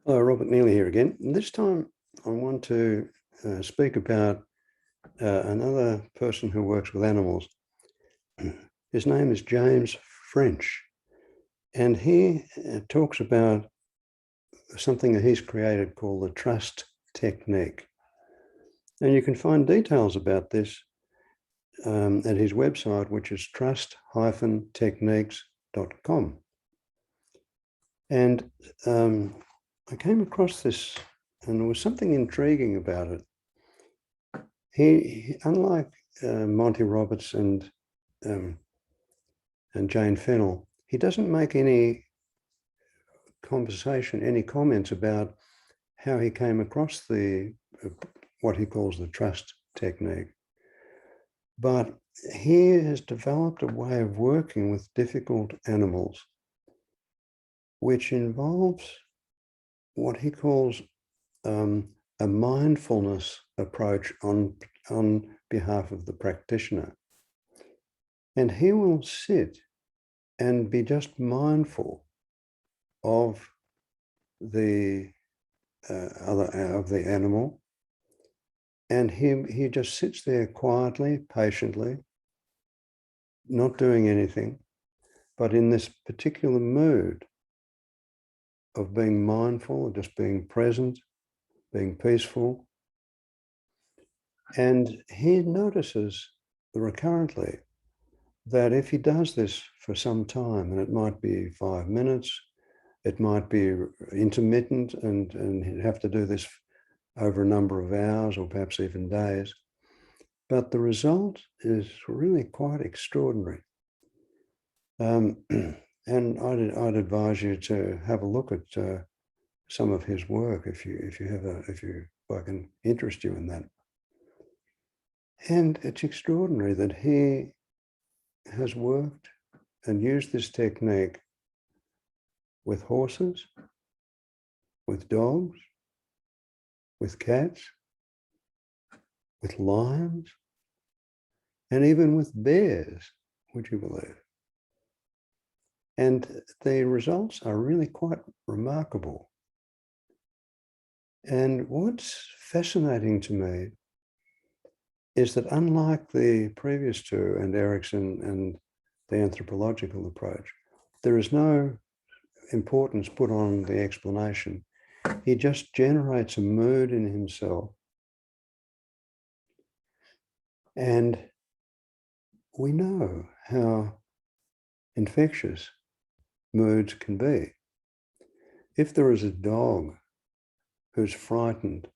Hello, Robert McNeilly here again. And this time I want to speak about another person who works with animals. His name is James French, and he talks about something that he's created called the trust technique. And you can find details about this at his website, which is trust-techniques.com. And I came across this, and there was something intriguing about it. He unlike Monty Roberts and Jane Fennell, he doesn't make any comments about how he came across the what he calls the trust technique. But he has developed a way of working with difficult animals, which involves what he calls a mindfulness approach on behalf of the practitioner. And he will sit and be just mindful of the animal, and he just sits there quietly, patiently, not doing anything, but in this particular mood of being mindful, just being present, being peaceful. And he notices recurrently that if he does this for some time, and it might be 5 minutes, it might be intermittent, and he'd have to do this over a number of hours or perhaps even days, but the result is really quite extraordinary. And I'd advise you to have a look at some of his work if I can interest you in that. And it's extraordinary that he has worked and used this technique with horses, with dogs, with cats, with lions, and even with bears, would you believe? And the results are really quite remarkable. And what's fascinating to me is that unlike the previous two, and Erickson and the anthropological approach, there is no importance put on the explanation. He just generates a mood in himself. And we know how infectious moods can be. If there is a dog who's frightened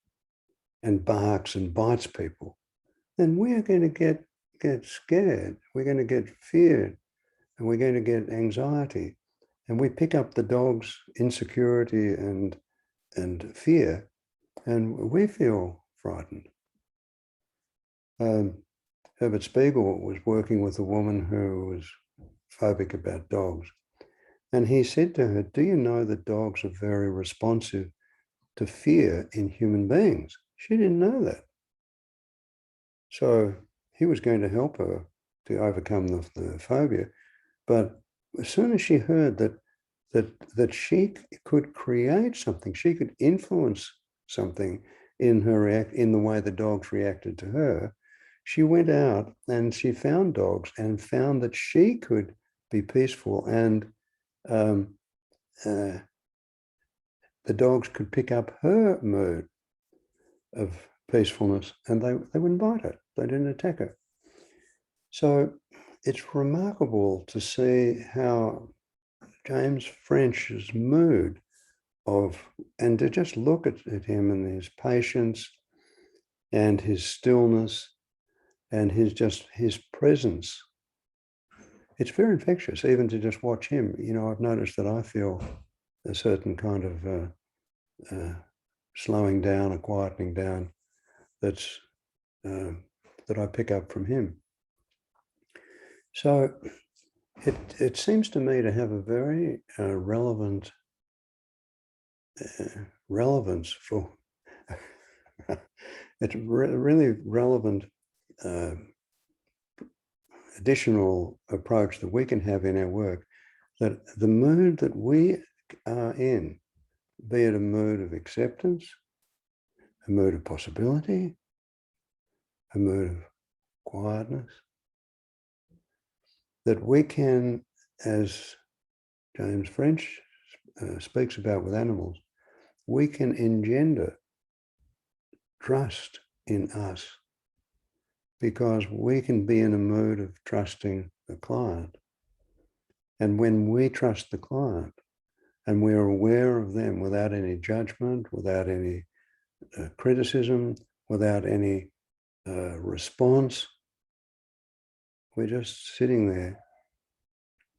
and barks and bites people, then we're going to get scared. We're going to get feared, and we're going to get anxiety. And we pick up the dog's insecurity and fear, and we feel frightened. Herbert Spiegel was working with a woman who was phobic about dogs. And he said to her, "Do you know that dogs are very responsive to fear in human beings?" She didn't know that. So he was going to help her to overcome the phobia. But as soon as she heard that she could create something, she could influence something in the way the dogs reacted to her, she went out and she found dogs and found that she could be peaceful, and the dogs could pick up her mood of peacefulness, and they wouldn't bite her. They didn't attack her. So it's remarkable to see how James French's mood and to just look at him and his patience and his stillness and his presence. It's very infectious, even to just watch him. You know, I've noticed that I feel a certain kind of slowing down, a quietening down that I pick up from him. So it seems to me to have a very relevance for it's really relevant additional approach that we can have in our work, that the mood that we are in be it a mood of acceptance, a mood of possibility, a mood of quietness, that we can, as James French speaks about with animals, we can engender trust in us because we can be in a mood of trusting the client. And when we trust the client and we're aware of them without any judgment, without any criticism, without any response, we're just sitting there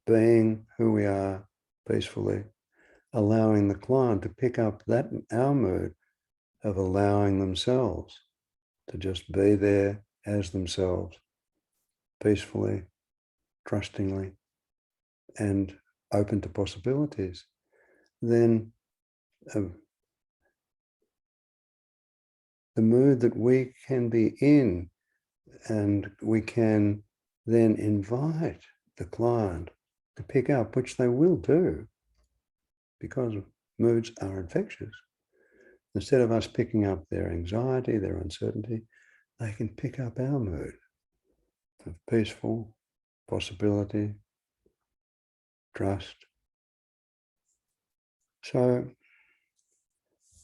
being who we are peacefully, allowing the client to pick up that our mood of allowing themselves to just be there as themselves, peacefully, trustingly, and open to possibilities, then the mood that we can be in, and we can then invite the client to pick up, which they will do because moods are infectious. Instead of us picking up their anxiety, their uncertainty, they can pick up our mood of peaceful possibility, trust. So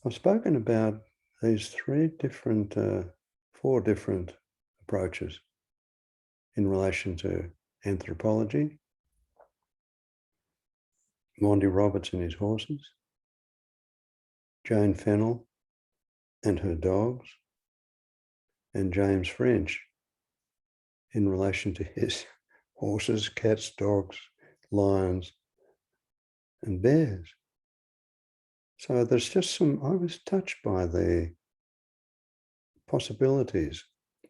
I've spoken about these four different approaches in relation to anthropology, Monty Roberts and his horses, Jane Fennell and her dogs, and James French in relation to his horses, cats, dogs, lions, and bears. So there's just I was touched by the possibilities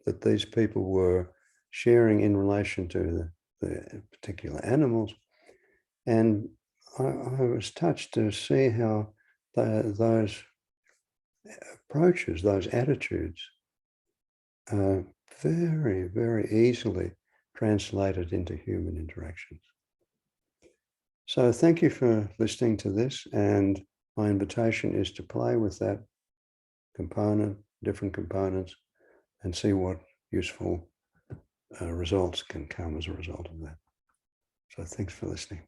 that these people were sharing in relation to the particular animals. And I was touched to see how those approaches, those attitudes are very, very easily translated into human interactions. So thank you for listening to this, and my invitation is to play with that component, different components, and see what useful results can come as a result of that. So thanks for listening.